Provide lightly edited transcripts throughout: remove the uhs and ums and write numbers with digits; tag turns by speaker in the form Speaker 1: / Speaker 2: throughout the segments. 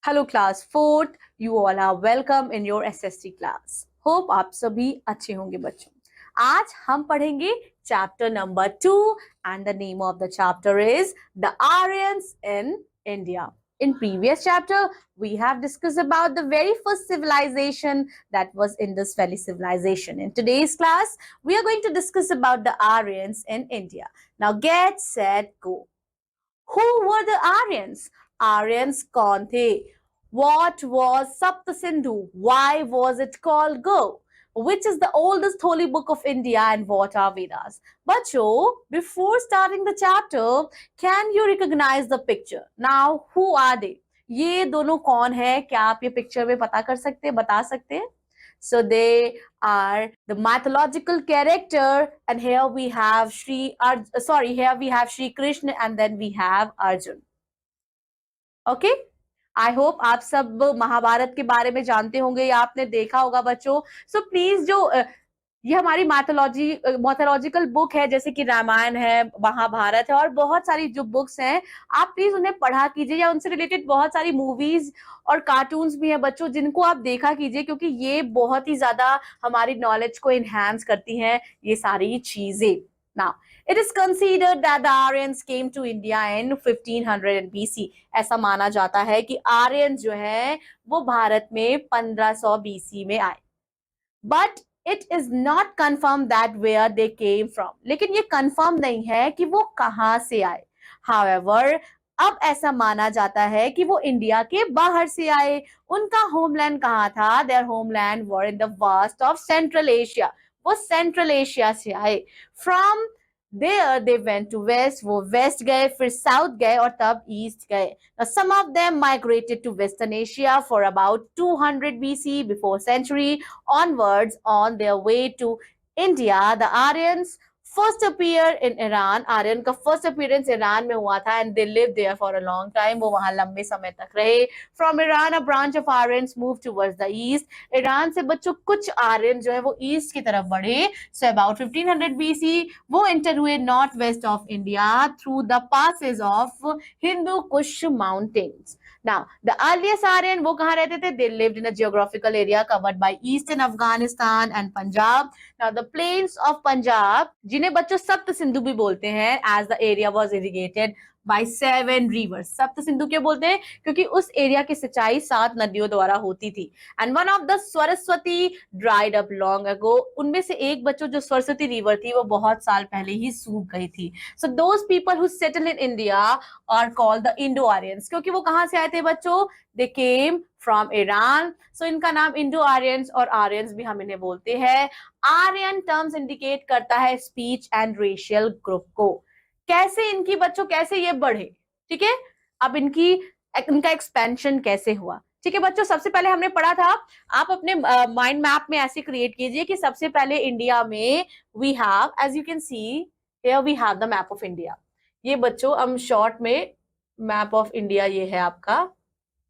Speaker 1: Hello class fourth, you all are welcome in your SST class. Hope आप सभी अच्छे होंगे बच्चों। आज हम पढ़ेंगे chapter number 2 and the name of the chapter is the Aryans in India. In previous chapter, we have discussed about the very first civilization, that was Indus Valley civilization. In today's class, we are going to discuss about the Aryans in India. Now get set go. Who were the Aryans? Aryans कौन थे? What was Sapta Sindhu? Why was it called Go? Which is the oldest holy book of India and what are Vedas? बच्चों, before starting the chapter, can you recognize the picture? Now, who are they? ये दोनों कौन है? क्या आप ये picture में पता कर सकते हैं, बता सकते हैं? So they are the mythological character, and here we have here we have Shri Krishna and then we have Arjun. Okay? I hope आप सब महाभारत के बारे में जानते होंगे या आपने देखा होगा बच्चों. सो प्लीज ये हमारी मैथोलॉजिकल बुक है, जैसे कि रामायण है, महाभारत है और बहुत सारी जो बुक्स हैं, आप प्लीज उन्हें पढ़ा कीजिए, या उनसे रिलेटेड बहुत सारी मूवीज और कार्टून्स भी हैं बच्चों, जिनको आप देखा कीजिए, क्योंकि ये बहुत ही ज्यादा हमारी नॉलेज को एनहांस करती हैं ये सारी चीजें. Now it is considered that the Aryans came to India in 1500 BC. ऐसा माना जाता है कि आर्यन जो है वो भारत में 1500 BC में आए. But it is not confirmed that where they came from. लेकिन ये confirm नहीं है कि वो कहाँ से आए. However, अब ऐसा माना जाता है कि वो इंडिया के बाहर से आए. उनका होमलैंड कहाँ था? Their homeland were in the vast of Central Asia. वो सेंट्रल एशिया से आए. From there they went to west. वो वेस्ट गए, फिर साउथ गए और तब ईस्ट गए. Now some of them migrated to Western Asia for about 200 BC, before century onwards. On their way to India, the Aryans first appear in Iran. Aryan का first appearance Iran में हुआ था and they lived there for a long time. वो वहां लंबे समय तक रहे. From Iran, a branch of Aryans moved towards the east. Iran से बच्चों कुछ आर्यन जो है वो ईस्ट की तरफ बढ़े. So about 1500 BC, वो एंटर हुए north west of India through the passes of Hindu Kush mountains. Now, the earliest Aryan, वो कहाँ रहते थे? They lived in a geographical area covered by eastern Afghanistan and Punjab. Now, the plains of Punjab, जिन्हें बच्चों सप्त सिंधु भी बोलते हैं, as the area was irrigated by 7 rivers. सप्त सिंधु क्यों बोलते हैं? क्योंकि उस एरिया की सिंचाई 7 नदियों द्वारा होती थी. And one of the Saraswati dried up long ago. उनमें से एक बच्चों जो सरस्वती रिवर थी वो बहुत साल पहले ही सूख गई थी. So those people who settled in India are called the Indo-Aryans. क्योंकि वो कहाँ से आए थे बच्चों? They came from Iran. So इनका नाम Indo-Aryans और Aryans भी हम इन्हें बोलते हैं. Aryan terms indicate करता है speech and racial group को. कैसे इनकी बच्चों कैसे ये बढ़े, ठीक है? अब इनका एक्सपेंशन कैसे हुआ, ठीक है बच्चों? सबसे पहले हमने पढ़ा था, आप अपने माइंड मैप में ऐसे क्रिएट कीजिए कि सबसे पहले इंडिया में we have, as you can see here we have the map of India. ये बच्चों हम शॉर्ट में मैप ऑफ इंडिया ये है आपका.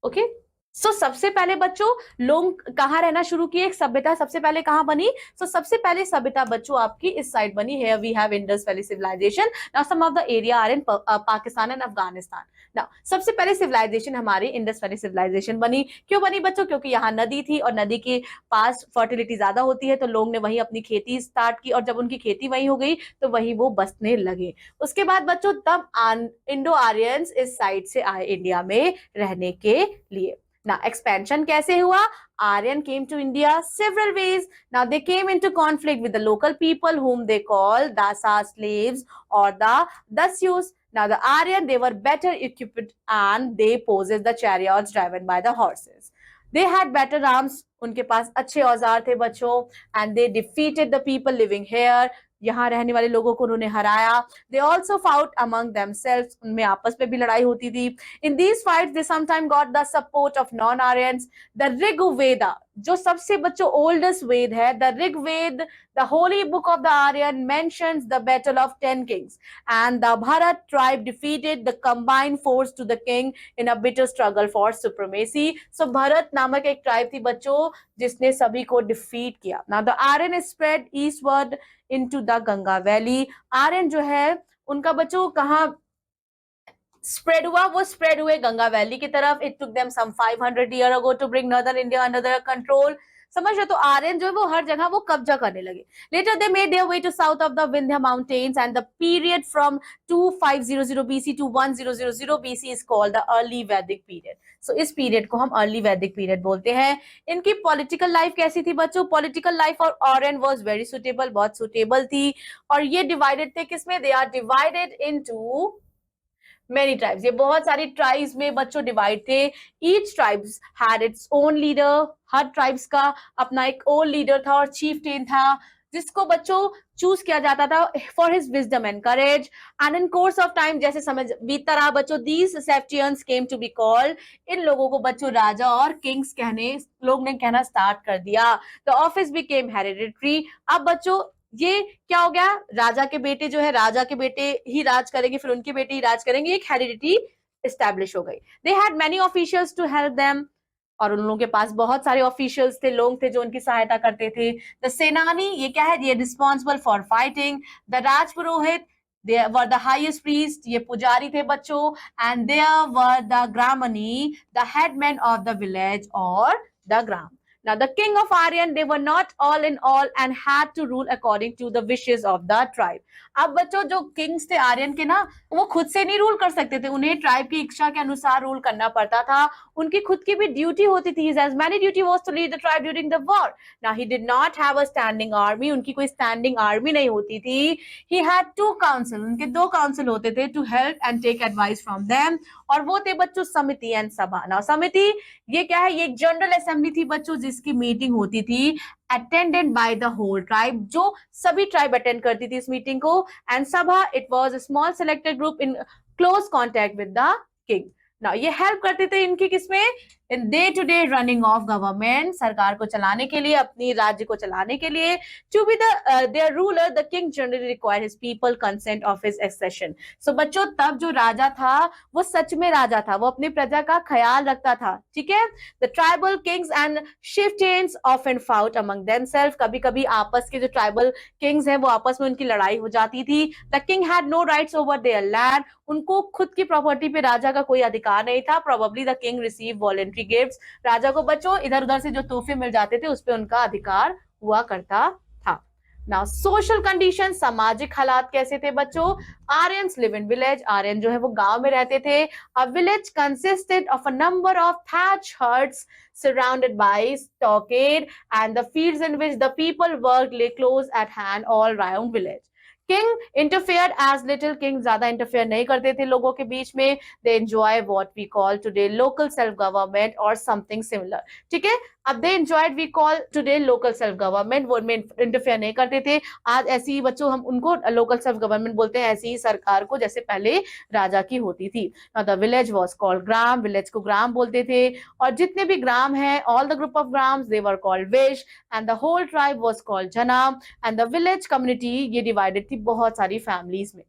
Speaker 1: ओके, सो सबसे पहले बच्चों लोग कहाँ रहना शुरू किए? एक सभ्यता सबसे पहले कहाँ बनी? सो सबसे पहले सभ्यता बच्चों आपकी इस साइड बनी. Here we have Indus valley civilization. Now some of the area are in Pakistan and Afghanistan. Now सबसे पहले सिविलाइजेशन हमारी इंडस वैली सिविलाइजेशन बनी. क्यों बनी बच्चों? क्योंकि यहाँ नदी थी और नदी के पास फर्टिलिटी ज्यादा होती है, तो लोग ने वहीं अपनी खेती स्टार्ट की और जब उनकी खेती वहीं हो गई तो वहीं वो बसने लगे. उसके बाद बच्चों तब इंडो आर्यंस इस साइड से आए इंडिया में रहने के लिए. Now, expansion कैसे हुआ? Aryan came to India several ways. Now, they came into conflict with the local people whom they call Dasa slaves or the Dasyus. Now, the Aryan, they were better equipped and they possessed the chariots driven by the horses. They had better arms. उनके पास अच्छे औजार थे बच्चों. And they defeated the people living here. यहाँ रहने वाले लोगों को उन्होंने हराया. They also fought among themselves. उनमें आपस में भी लड़ाई होती थी. In these fights, they sometimes got the support of non-Aryans. The Rig Veda, जो सबसे बच्चों oldest वेद है, the Rig Veda, the holy book of the Aryan, mentions the battle of 10 kings. And the Bharat tribe defeated the combined force to the king in a bitter struggle for supremacy. So Bharat नामक एक tribe थी बच्चों जिसने सभी को defeat किया. Now the Aryan is spread eastward into the Ganga Valley. Aryan जो है उनका बच्चों कहाँ स्प्रेड हुआ, वो स्प्रेड हुए गंगा वैली की तरफ. It took them some 500 year ago to bring northern India under their control. समझ रहे? तो आर्यन जो है वो हर जगह वो कब्जा करने लगे. Later they made their way to south of the Vindhya mountains and the period from 2500 BC to 1000 BC is called the early Vedic period. So इस पीरियड को हम अर्ली वैदिक पीरियड बोलते हैं. इनकी पॉलिटिकल लाइफ कैसी थी बच्चों? पॉलिटिकल लाइफ और आर्यन वाज वेरी सुटेबल, बहुत सुटेबल थी. और ये डिवाइडेड थे किसमें? They are divided into many tribes. ये बहुत सारी ट्राइब्स में बच्चों डिवाइड थे. Each tribes had its own leader. हर ट्राइब्स का अपना एक ओन लीडर था और चीफटेन था, जिसको बच्चों चूज किया जाता था for his wisdom and courage. And in course of time, जैसे समय बीतता रहा बच्चों, दीज सेफ्टियंस केम टू बी कॉल्ड. इन लोगों को बच्चों राजा और किंग्स कहने लोग ने कहना स्टार्ट कर दिया. The office became hereditary. अब बच्चों ये क्या हो गया? राजा के बेटे जो है, राजा के बेटे ही राज करेंगे, फिर उनके बेटे ही राज करेंगे. एक हेरिडिटी एस्टैब्लिश हो गई. They had many officials to help them. और उन लोगों के पास बहुत सारे ऑफिशियल्स थे, लोग थे जो उनकी सहायता करते थे. द सेनानी, ये क्या है? ये responsible for fighting. The Raj Purohit, they were the highest priest, ये पुजारी थे बच्चों. and there were the gramani, the headmen of the village or the gram. Now the king of Aryan, they were not all in all and had to rule according to the wishes of the tribe. अब बच्चों जो Kings थे आर्यन के ना, वो खुद से नहीं रूल कर सकते थे, उन्हें ट्राइब की इच्छा के अनुसार रूल करना पड़ता था. उनकी खुद की भी ड्यूटी होती थी. His many duty was to lead the tribe during the war. Now he did not have a standing army. उनकी कोई standing army नहीं होती थी. He had two council. उनके दो काउंसिल होते थे to help and take advice from them. और वो थे बच्चों समिति एंड सभा. Now समिति ये क्या है? ये एक जनरल असेंबली थी बच्चों, जिसकी मीटिंग होती थी attended by the whole tribe, जो सभी ट्राइब अटेंड करती थी इस मीटिंग को. And Sabha, it was a small selected group in close contact with the king. Now ये हेल्प करते थे इनकी किसमें? In day to day running of government, सरकार को चलाने के लिए, अपनी राज्य को चलाने के लिए. To be there ruler, the king generally require his people consent of his accession. So बच्चों तब जो राजा था वो सच में राजा था, वो अपनी प्रजा का ख्याल रखता था. ठीक है? The tribal Kings and chieftains often fought among themselves. कभी कभी आपस के जो ट्राइबल किंग्स हैं वो आपस में उनकी लड़ाई हो जाती थी. The king had no rights over their land. उनको खुद की प्रॉपर्टी पे राजा का कोई अधिकार नहीं था. Probably the king receive voluntary gifts. राजा को बच्चों इधर उधर से जो तोहफे मिल जाते थे उस पे उनका अधिकार हुआ करता था. नाउ सोशल कंडीशन, सामाजिक हालात कैसे थे बच्चों? Aryans live in village. Aryan जो है वो गांव में रहते थे. A village consisted of a number of thatch huts surrounded by stockade and the fields in which the people worked lay close at hand all around village. King interfere as little. King ज्यादा interfere नहीं करते थे लोगों के बीच में. They enjoy what we call today local self government और something similar. ठीक है? अब they enjoyed we call today local self government. वो में इंटरफेयर नहीं करते थे. आज ऐसी ही बच्चों हम उनको लोकल सेल्फ गवर्नमेंट बोलते हैं, ऐसी ही सरकार को जैसे पहले राजा की होती थी. The village was called grama. Village को ग्राम बोलते थे. और जितने भी ग्राम हैं, ऑल द ग्रुप ऑफ ग्राम्स, they were called vish. And the whole tribe was called jana. And the village community ये डिवाइडेड थी बहुत सारी फैमिलीज में.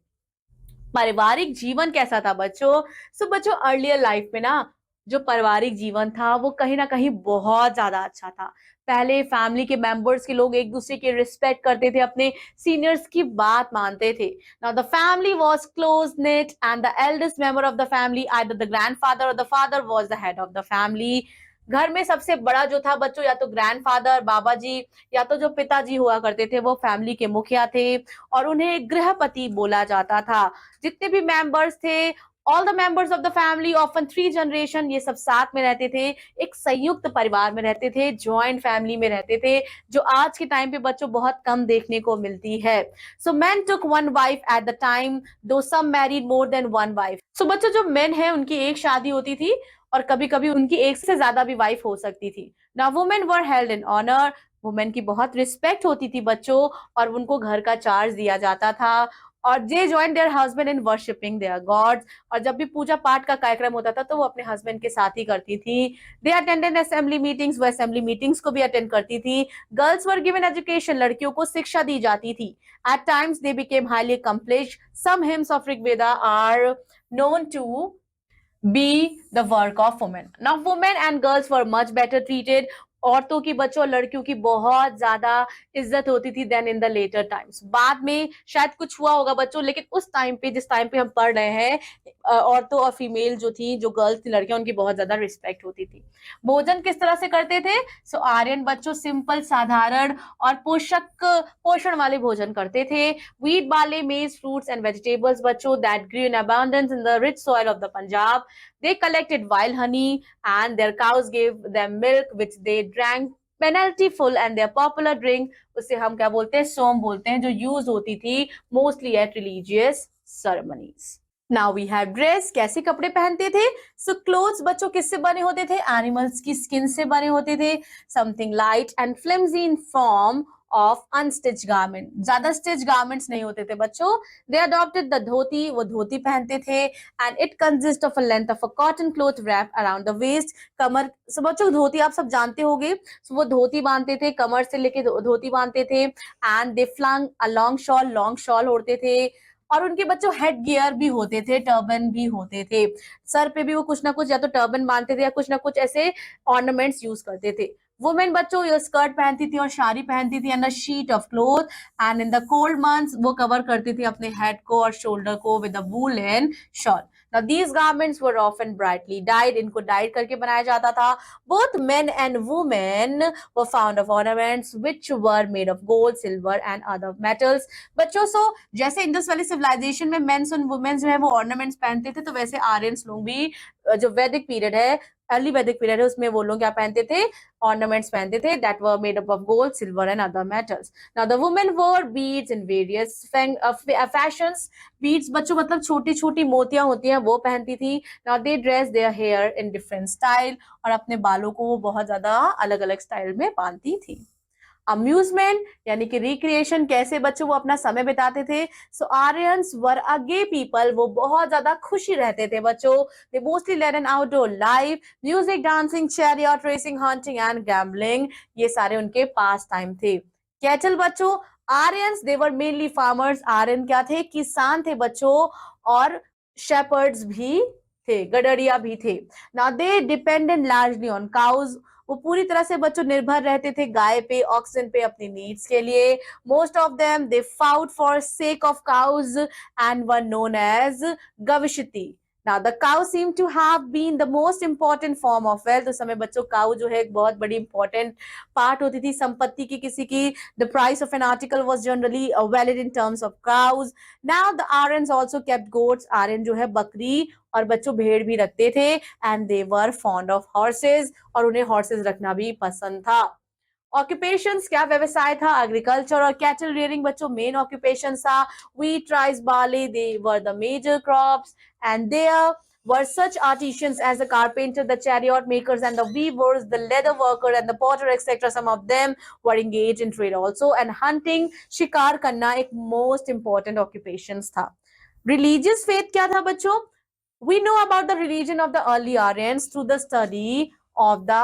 Speaker 1: पारिवारिक जीवन कैसा था बच्चों? सो बच्चों अर्लियर लाइफ में ना जो पारिवारिक जीवन था वो कहीं ना कहीं बहुत ज्यादा अच्छा था. पहले फैमिली के मेंबर्स के लोग एक दूसरे की रिस्पेक्ट करते थे, अपने सीनियर्स की बात मानते थे. Now the family was close knit and the eldest member of the family, either the grandfather or the father was the head of the family. घर में सबसे बड़ा जो था बच्चों, या तो ग्रैंडफादर बाबा जी, या तो जो पिताजी हुआ करते थे वो फैमिली के मुखिया थे. और उन्हें गृहपति बोला जाता था. जितने भी मेंबर्स थे, all the members of the family, often 3 generation, ये सब साथ में रहते थे. एक संयुक्त परिवार में रहते थे, जॉइंट फैमिली में रहते थे, जो आज के टाइम पे बच्चों बहुत कम देखने को मिलती है. So man took one wife at the time, though some married more than one wife. So बच्चों जो मेन है उनकी एक शादी होती थी और कभी कभी उनकी एक से ज्यादा भी वाइफ हो सकती थी. Now women were held in honour. Women की बहुत रिस्पेक्ट होती थी बच्चों, और उनको घर का चार्ज दिया जाता था. और they join their husband in worshipping their gods. और जब भी पूजा पाठ का कार्यक्रम होता था तो वो अपने हस्बैंड के साथ ही करती थी. They attended assembly meetings. वो असेंबली मीटिंग्स को भी अटेंड करती थी. Girls were given education. लड़कियों को शिक्षा दी जाती थी. At times they became highly accomplished. Some hymns of Rigveda are known to be the work of women. Now women and girls were much better treated. औरतों की, बच्चों और लड़कियों की बहुत ज्यादा इज्जत होती थी then in the later times. बाद में शायद कुछ हुआ होगा बच्चों, लेकिन उस टाइम पे, जिस टाइम पे हम पढ़ रहे हैं, औरतों और फीमेल जो थी, जो गर्ल्स थी, लड़कियां, उनकी बहुत ज्यादा रिस्पेक्ट होती थी। भोजन किस तरह से करते थे? सो आर्यन बच्चों सिंपल, साधारण और पोषण वाले भोजन करते थे। Wheat, barley, maize, fruits and vegetables बच्चों that grew in abundance in the rich soil of the Punjab. They collected wild honey and their cows gave them milk which they drank plentiful, and their popular drink, उसे हम क्या बोलते हैं? सोम बोलते हैं, जो use होती थी mostly at religious ceremonies. Now we have dress, कैसे कपड़े पहनते थे? सो क्लोथ्स बच्चों किससे बने होते थे? एनिमल्स की स्किन से बने होते थे। Something light and फ्लिम्सी in form of unstitch garment, ज्यादा स्टिच गारमेंट्स नहीं होते थे बच्चों। दे अडॉप्टेड द धोती, वो धोती पहनते थे। And it consist of a length of a cotton cloth wrap around the waist, कमर। सब बच्चों धोती आप सब जानते होंगे, वो धोती बांधते थे, कमर से लेके धोती बांधते थे। And they flung a long shawl ओढ़ते थे। और उनके बच्चों हेड गियर भी होते थे, टर्बन भी होते थे। सर पे भी वो कुछ ना कुछ या तो टर्बन बांधते थे या कुछ ना कुछ ऐसे ऑर्नामेंट्स यूज करते थे। वुमेन बच्चों ये स्कर्ट पहनती थी और साड़ी पहनती थी and a sheet of cloth. And in the cold months वो कवर करती थी अपने हेड को और शोल्डर को with a woollen shawl. Now these garments were often brightly dyed, इनको डाइड करके बनाया जाता था। Both men and women were found of ornaments which were made of gold, silver and other metals. बच्चों जैसे इंडस वैली सिविलाइजेशन में mains और women's जो है वो ऑर्नामेंट्स पहनते थे, तो वैसे आर्यंस लोग भी, जो वैदिक पीरियड है, अर्ली वैदिक पीरियड है, उसमें वो लोग क्या पहनते थे? ऑर्नामेंट्स पहनते थे that were made up of gold, silver and other metals. Now the women wore beads in various fashions. Beads बच्चों मतलब छोटी छोटी मोतियां होती हैं, वो पहनती थी। Now they dress their hair in different style, और अपने बालों को वो बहुत ज्यादा अलग अलग स्टाइल में बांधती थी। अम्यूजमेंट यानी कि रिक्रिएशन, कैसे बच्चों वो अपना समय बिताते थे? सो आर्यंस वर अ गे पीपल, वो बहुत ज्यादा खुशी रहते थे बच्चों। They mostly led an outdoor life, music, dancing, chariot racing, hunting and gambling, ये सारे उनके पास टाइम थे। कैटल बच्चों, Aryans they were mainly farmers, Aryan क्या थे? किसान थे बच्चों, और शेपर्ड्स भी थे, गडरिया भी थे। Now they depended largely on cows, वो पूरी तरह से बच्चों निर्भर रहते थे गाय पे, ऑक्सन पे, अपनी नीड्स के लिए। Most of them they fought for sake of cows and were known as Gavishti. Now the cow seem to have been the most important form of wealth। उस समय बच्चों काउ जो है एक बहुत बड़ी इंपॉर्टेंट पार्ट होती थी संपत्ति की किसी की। The price of an article was generally valued in terms of cows। Now the Aryans also kept goats। Aryan जो है बकरी और बच्चों भेड़ भी रखते थे। And they were fond of horse's, और उन्हें हॉर्सेज रखना भी पसंद था। ऑक्यूपेशंस, क्या व्यवसाय था? एग्रीकल्चर और कैटल रियरिंग बच्चों मेन ऑक्यूपेशन था। Wheat, rice, barley, they were the major crops. And there were such artisans as the carpenter, the chariot makers and the weavers, the leather worker and the potter, etc. Some of them were engaged in trade also, and hunting, शिकार करना एक most important occupations था। Religious faith क्या था बच्चों? We know about the religion of the early Aryans through the study of the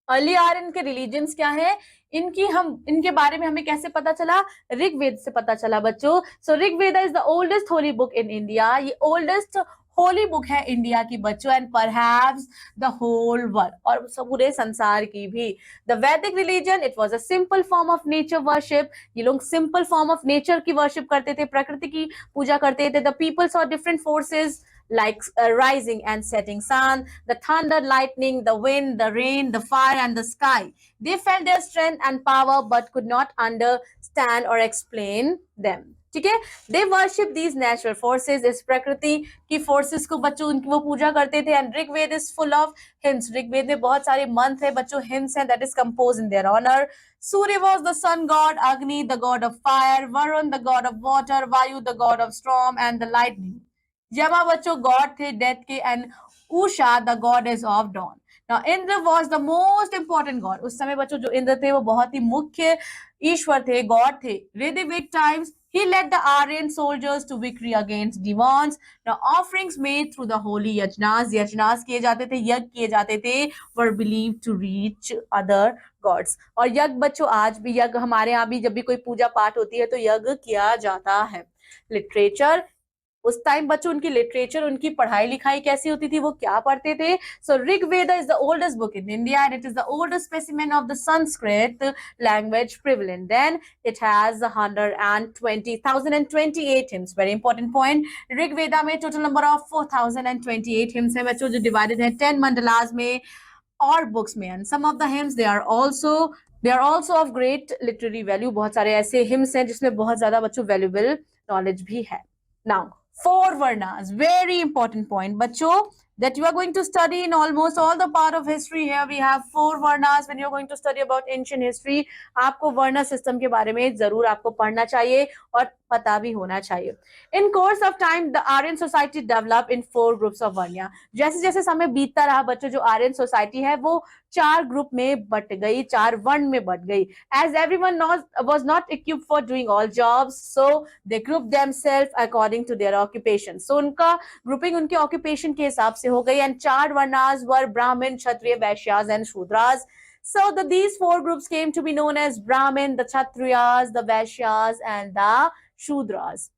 Speaker 1: early Aryan के religions क्या है, इनके बारे में हमें कैसे पता चला? ऋग्वेद से पता चला बच्चों। So Rigveda is the oldest holy book in India, ये ओल्डेस्ट होली बुक है इंडिया की बच्चों, and perhaps the whole world, और पूरे संसार की भी। The Vedic religion, it was a simple form of nature worship, ये लोग सिंपल फॉर्म ऑफ नेचर की वर्शिप करते थे, प्रकृति की पूजा करते थे। The people saw different forces like rising and setting sun, the thunder, lightning, the wind, the rain, the fire and the sky. They felt their strength and power but could not understand or explain them। ठीक है, they worship these natural forces, इस प्रकृति की forces को बच्चों उनकी वो पूजा करते थे। And Rigveda is full of hints, Rigveda में बहुत सारे मंत्र है बच्चों, हिंट्स हैं, that is composed in their honour. Surya was the sun god, Agni the god of fire, Varun the god of water, Vayu the god of storm and the lightning। यमा बच्चों God थे डेथ के, and Usha the goddess of dawn. Now Indra was the most important god, उस समय बच्चों जो इंद्र थे वो बहुत ही मुख्य ईश्वर थे, गॉड थे। Vedic times he led the Aryan soldiers to victory against demons। Now offerings made through the holy yajnas किए जाते थे, यज्ञ किए जाते थे, were believed to reach other gods। और यज्ञ बच्चों आज भी, यज्ञ हमारे यहाँ भी जब भी कोई पूजा पाठ होती है तो यज्ञ किया जाता है। लिटरेचर, उस टाइम बच्चों उनकी लिटरेचर, उनकी पढ़ाई लिखाई कैसी होती थी, वो क्या पढ़ते थे? So Rig Veda is the oldest book in India and it is the oldest specimen of the Sanskrit language prevalent. Then it has 128 hymns. Very important point. Rig Veda में total number of 4028 hymns है बच्चों, जो divided है 10 mandalas में और books में. And some of the hymns they are also of great literary value. बहुत सारे ऐसे hymns हैं जिसमें बहुत ज्यादा बच्चों valuable knowledge भी है. Now, four varnas, very important point बच्चों, that you are going to study in almost all the part of history. Here we have four varnas. When you are going to study about ancient history, आपको varna system के बारे में जरूर आपको पढ़ना चाहिए और पता भी होना चाहिए. In course of time, the Aryan society developed in four groups of varna. जैसे जैसे समय बीतता रहा बच्चों, जो आर्यन सोसाइटी है वो 4 ग्रुप में बट गई, 4 वर्ण में बट गई. As everyone was not equipped for doing all jobs, so they grouped themselves according to their occupation. So उनका ग्रुपिंग उनके ऑक्यूपेशन के हिसाब से हो गई. एंड 4 वर्णास वर ब्राह्मण, क्षत्रिय, वैश्यास and Shudras. So these 4 groups came to be known as Brahmin, the Kshatriyas, the Vaishyas and the Shudras.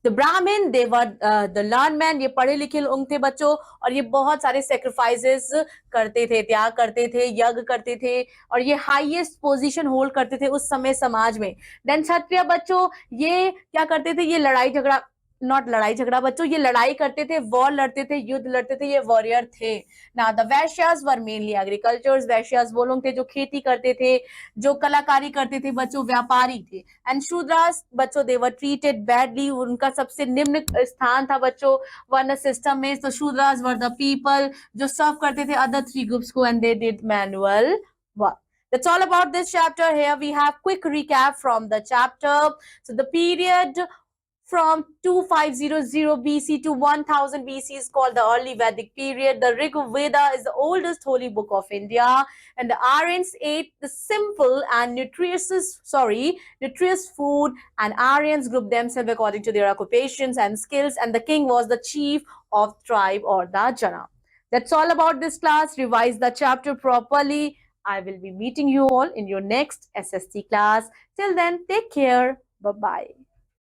Speaker 1: The Brahmin, they were the learned men, ये पढ़े लिखे लोग थे बच्चों, और ये बहुत सारे sacrifices करते थे, त्याग करते थे, यज्ञ करते थे, और ये हाईएस्ट पोजीशन होल्ड करते थे उस समय समाज में. देन क्षत्रिय बच्चों, ये क्या करते थे? ये लड़ाई झगड़ा, नॉट लड़ाई झगड़ा बच्चों, ये लड़ाई करते थे, वॉर लड़ते थे, युद्ध लड़ते थे, ये वॉरियर थे. ना द वैश्यास वर मेनली एग्रीकल्चर्स. वैश्यास वो लोग थे जो खेती करते थे, जो कलाकारी करते थे बच्चों, व्यापारी थे. एंड शूद्रास बच्चों, दे वर ट्रीटेड बैडली. उनका सबसे निम्न स्थान था बच्चों वर्ण सिस्टम में. तो शूद्रास वर द पीपल जो सर्व करते थे अदर 3 ग्रुप्स को, and they did manual work. That's all about this chapter. Here we have quick recap from the chapter. So the period from 2500 BC to 1000 BC is called the early Vedic period. The Rig Veda is the oldest holy book of India, and the Aryans ate the simple and nutritious food, and Aryans grouped themselves according to their occupations and skills, and the king was the chief of tribe or the jana. That's all about this class. Revise the chapter properly. I will be meeting you all in your next SST class. Till then, take care. Bye-bye.